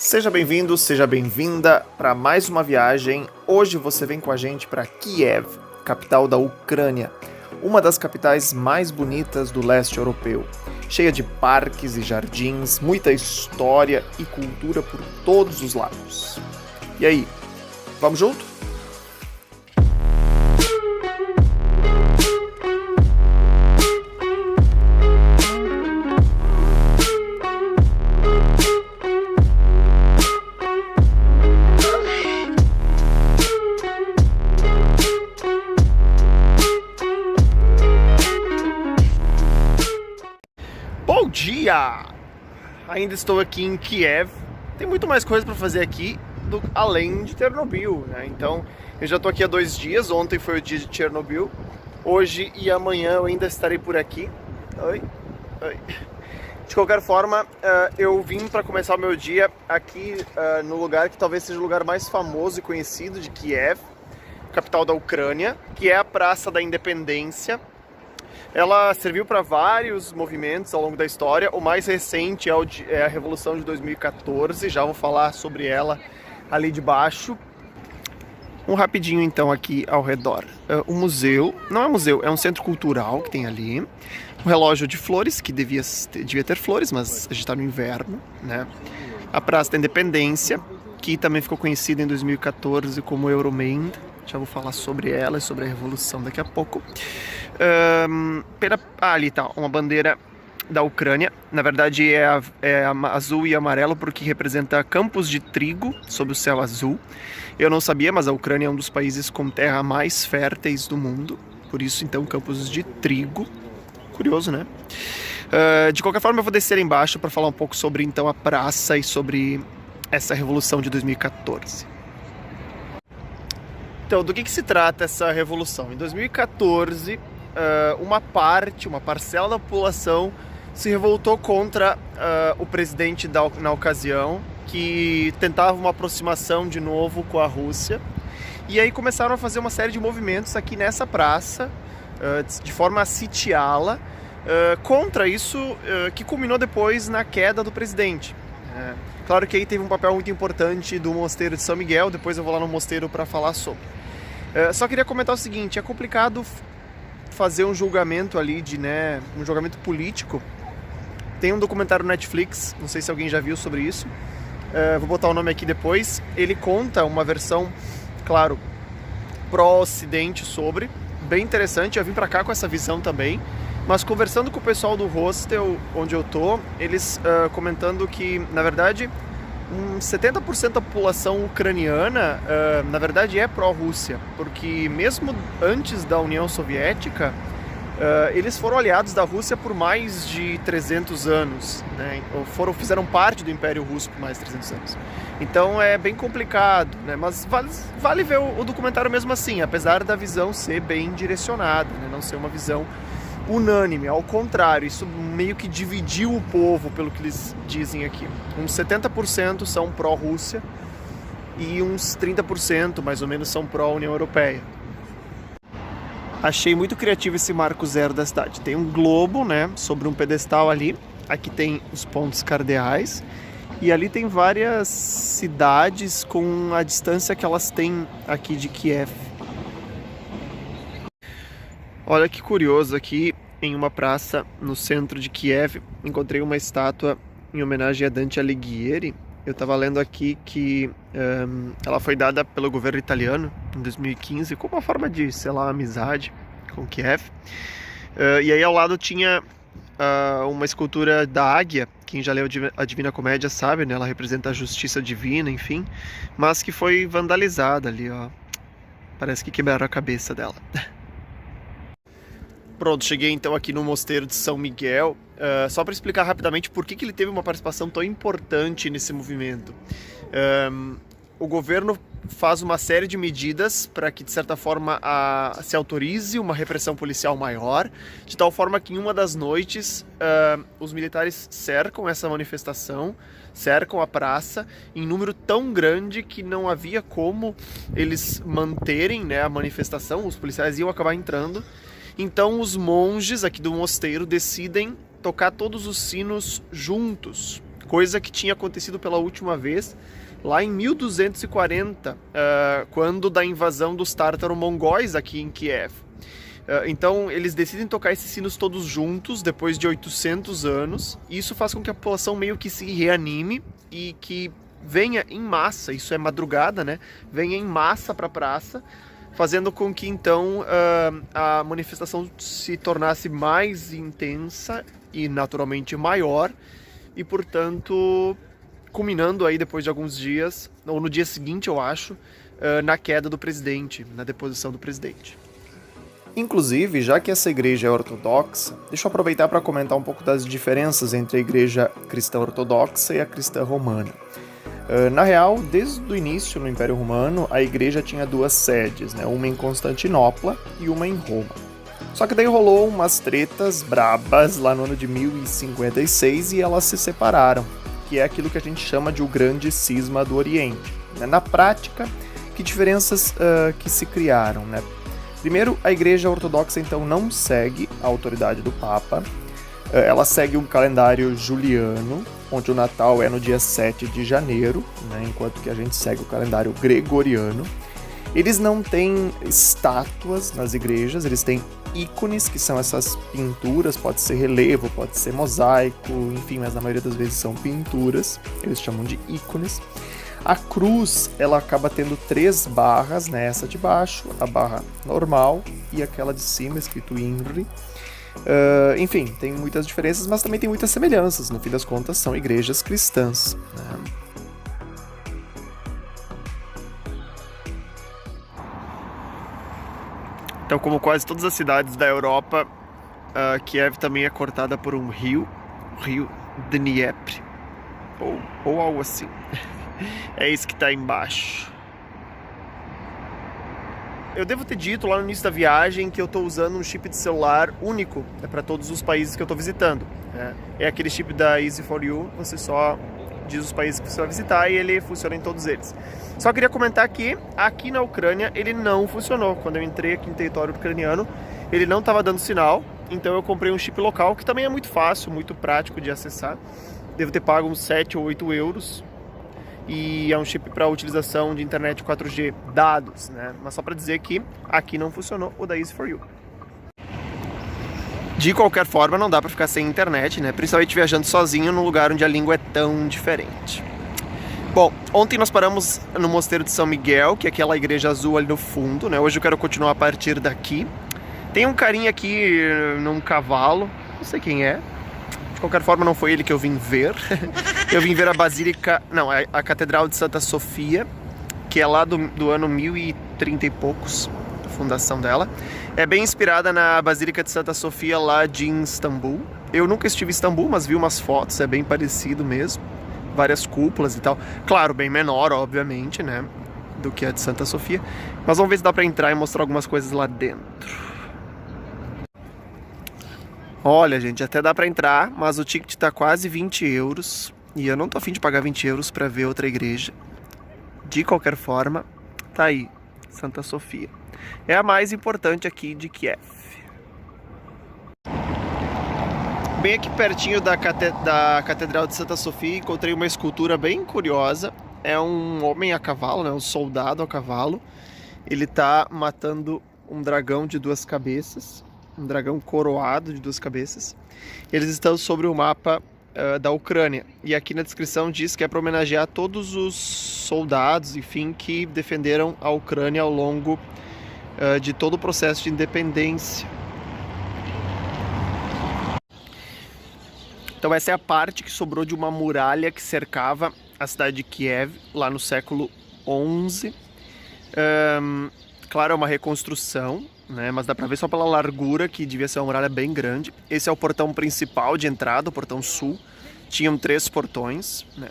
Seja bem-vindo, seja bem-vinda para mais uma viagem. Hoje você vem com a gente para Kiev, capital da Ucrânia, uma das capitais mais bonitas do leste europeu, cheia de parques e jardins, muita história e cultura por todos os lados. E aí, vamos junto? Bom dia! Ainda estou aqui em Kiev. Tem muito mais coisa para fazer aqui além de Chernobyl, né? Então, eu já estou aqui há 2 dias. Ontem foi o dia de Chernobyl. Hoje e amanhã eu ainda estarei por aqui. Oi. De qualquer forma, eu vim para começar o meu dia aqui no lugar que talvez seja o lugar mais famoso e conhecido de Kiev, capital da Ucrânia, que é a Praça da Independência. Ela serviu para vários movimentos ao longo da história. O mais recente é a Revolução de 2014, já vou falar sobre ela ali de baixo. Um rapidinho então aqui ao redor. O museu, não é museu, é um centro cultural que tem ali. Um relógio de flores, que devia ter flores, mas a gente está no inverno, né? A Praça da Independência, que também ficou conhecida em 2014 como Euromaidan. Já vou falar sobre ela e sobre a Revolução daqui a pouco. Ali tá, uma bandeira da Ucrânia. Na verdade é azul e amarelo porque representa campos de trigo sob o céu azul. Eu não sabia, mas a Ucrânia é um dos países com terra mais férteis do mundo. Por isso, então, campos de trigo. Curioso, né? De qualquer forma, eu vou descer embaixo para falar um pouco sobre então a praça e sobre essa Revolução de 2014. Então, do que se trata essa revolução? Em 2014, uma parcela da população se revoltou contra o presidente na ocasião, que tentava uma aproximação de novo com a Rússia. E aí começaram a fazer uma série de movimentos aqui nessa praça, de forma a sitiá-la, contra isso, que culminou depois na queda do presidente. Claro que aí teve um papel muito importante do mosteiro de São Miguel, depois eu vou lá no mosteiro para falar sobre. Só queria comentar o seguinte, é complicado fazer um julgamento ali, um julgamento político. Tem um documentário no Netflix, não sei se alguém já viu sobre isso, vou botar o nome aqui depois. Ele conta uma versão, claro, pró-ocidente sobre, bem interessante. Eu vim pra cá com essa visão também, mas conversando com o pessoal do hostel onde eu tô, eles comentando que, na verdade, 70% da população ucraniana, na verdade, é pró-Rússia, porque mesmo antes da União Soviética, eles foram aliados da Rússia por mais de 300 anos, né? Fizeram parte do Império Russo por mais de 300 anos. Então é bem complicado, né? Mas vale ver o documentário mesmo assim, apesar da visão ser bem direcionada, né? Não ser uma visão unânime, ao contrário, isso meio que dividiu o povo, pelo que eles dizem aqui. Uns 70% são pró-Rússia e uns 30% mais ou menos são pró-União Europeia. Achei muito criativo esse marco zero da cidade. Tem um globo, né, sobre um pedestal ali. Aqui tem os pontos cardeais. E ali tem várias cidades com a distância que elas têm aqui de Kiev. Olha que curioso, aqui em uma praça no centro de Kiev, encontrei uma estátua em homenagem a Dante Alighieri. Eu estava lendo aqui que ela foi dada pelo governo italiano em 2015 como uma forma de, amizade com Kiev. E aí ao lado tinha uma escultura da águia. Quem já leu a Divina Comédia sabe, né? Ela representa a justiça divina, enfim, mas que foi vandalizada ali, ó. Parece que quebraram a cabeça dela. Pronto, cheguei então aqui no mosteiro de São Miguel, só para explicar rapidamente por que ele teve uma participação tão importante nesse movimento. O governo faz uma série de medidas para que, de certa forma, se autorize uma repressão policial maior, de tal forma que em uma das noites os militares cercam essa manifestação, cercam a praça em número tão grande que não havia como eles manterem, né, a manifestação, os policiais iam acabar entrando. Então os monges aqui do mosteiro decidem tocar todos os sinos juntos, coisa que tinha acontecido pela última vez lá em 1240, quando da invasão dos tártaro-mongóis aqui em Kiev. Então eles decidem tocar esses sinos todos juntos depois de 800 anos, e isso faz com que a população meio que se reanime e que venha em massa, isso é madrugada, né? Venha em massa para a praça, fazendo com que então a manifestação se tornasse mais intensa e naturalmente maior, e portanto culminando aí depois de alguns dias, ou no dia seguinte eu acho, na queda do presidente, na deposição do presidente. Inclusive, já que essa igreja é ortodoxa, deixa eu aproveitar para comentar um pouco das diferenças entre a igreja cristã ortodoxa e a cristã romana. Na real, desde o início no Império Romano, a igreja tinha duas sedes, né? Uma em Constantinopla e uma em Roma. Só que daí rolou umas tretas brabas lá no ano de 1056 e elas se separaram, que é aquilo que a gente chama de o Grande Cisma do Oriente. Na prática, que diferenças que se criaram, né? Primeiro, a Igreja Ortodoxa então não segue a autoridade do Papa, ela segue um calendário juliano, onde o Natal é no dia 7 de janeiro, né, enquanto que a gente segue o calendário gregoriano. Eles não têm estátuas nas igrejas, eles têm ícones, que são essas pinturas, pode ser relevo, pode ser mosaico, enfim, mas na maioria das vezes são pinturas, eles chamam de ícones. A cruz, ela acaba tendo 3 barras, né? Essa de baixo, a barra normal e aquela de cima, escrito INRI. Enfim, tem muitas diferenças, mas também tem muitas semelhanças. No fim das contas, são igrejas cristãs, né? Então, como quase todas as cidades da Europa, Kiev também é cortada por um rio, o rio Dnieper, ou algo assim. É isso que está embaixo. Eu devo ter dito lá no início da viagem que eu estou usando um chip de celular único para todos os países que eu estou visitando. É aquele chip da Easy4U, você só diz os países que você vai visitar e ele funciona em todos eles. Só queria comentar que aqui na Ucrânia ele não funcionou. Quando eu entrei aqui em território ucraniano, ele não estava dando sinal, então eu comprei um chip local, que também é muito fácil, muito prático de acessar. Devo ter pago uns 7 ou 8 euros. E é um chip para utilização de internet 4G dados, né? Mas só para dizer que aqui não funcionou o da Easy4U. De qualquer forma, não dá para ficar sem internet, né? Principalmente viajando sozinho num lugar onde a língua é tão diferente. Bom, ontem nós paramos no Mosteiro de São Miguel, que é aquela igreja azul ali no fundo, né? Hoje eu quero continuar a partir daqui. Tem um carinha aqui num cavalo, não sei quem é. De qualquer forma, não foi ele que eu vim ver. Eu vim ver a Basílica, não, a Catedral de Santa Sofia, que é lá do ano 1030 e poucos, a fundação dela. É bem inspirada na Basílica de Santa Sofia lá de Istambul. Eu nunca estive em Istambul, mas vi umas fotos, é bem parecido mesmo. Várias cúpulas e tal. Claro, bem menor, obviamente, né, do que a de Santa Sofia. Mas vamos ver se dá pra entrar e mostrar algumas coisas lá dentro. Olha, gente, até dá pra entrar, mas o ticket tá quase 20 euros. E eu não tô a fim de pagar 20 euros pra ver outra igreja. De qualquer forma, tá aí, Santa Sofia. É a mais importante aqui de Kiev. Bem aqui pertinho da Catedral de Santa Sofia, encontrei uma escultura bem curiosa. É um homem a cavalo, né? Um soldado a cavalo. Ele tá matando um dragão de 2 cabeças. Um dragão coroado de 2 cabeças. Eles estão sobre o mapa da Ucrânia. E aqui na descrição diz que é para homenagear todos os soldados, enfim, que defenderam a Ucrânia ao longo de todo o processo de independência. Então essa é a parte que sobrou de uma muralha que cercava a cidade de Kiev, lá no século XI. Claro, é uma reconstrução, né? Mas dá pra ver só pela largura que devia ser uma muralha bem grande. Esse é o portão principal de entrada, o portão sul. Tinham 3 portões, né?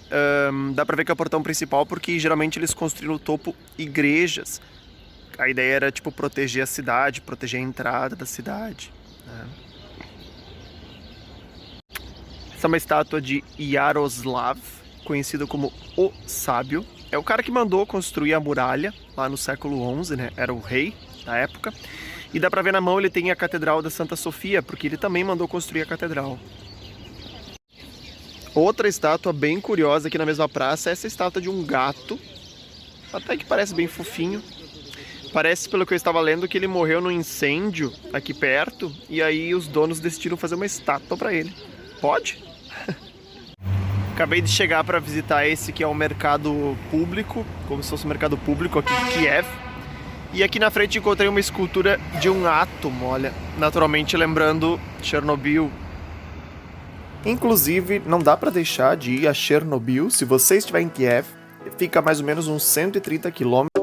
Dá pra ver que é o portão principal porque geralmente eles construíram no topo igrejas. A ideia era tipo proteger a cidade, proteger a entrada da cidade, né? Essa é uma estátua de Yaroslav, conhecido como o Sábio. É o cara que mandou construir a muralha lá no século XI, né? Era o rei da época. E dá pra ver na mão ele tem a Catedral da Santa Sofia, porque ele também mandou construir a catedral. Outra estátua bem curiosa aqui na mesma praça é essa estátua de um gato, até que parece bem fofinho. Parece, pelo que eu estava lendo, que ele morreu num incêndio aqui perto e aí os donos decidiram fazer uma estátua para ele. Pode? Acabei de chegar para visitar esse que é um mercado público, como se fosse um mercado público aqui de Kiev. E aqui na frente encontrei uma escultura de um átomo, olha, naturalmente lembrando Chernobyl. Inclusive, não dá para deixar de ir a Chernobyl se você estiver em Kiev. Fica mais ou menos uns 130 quilômetros.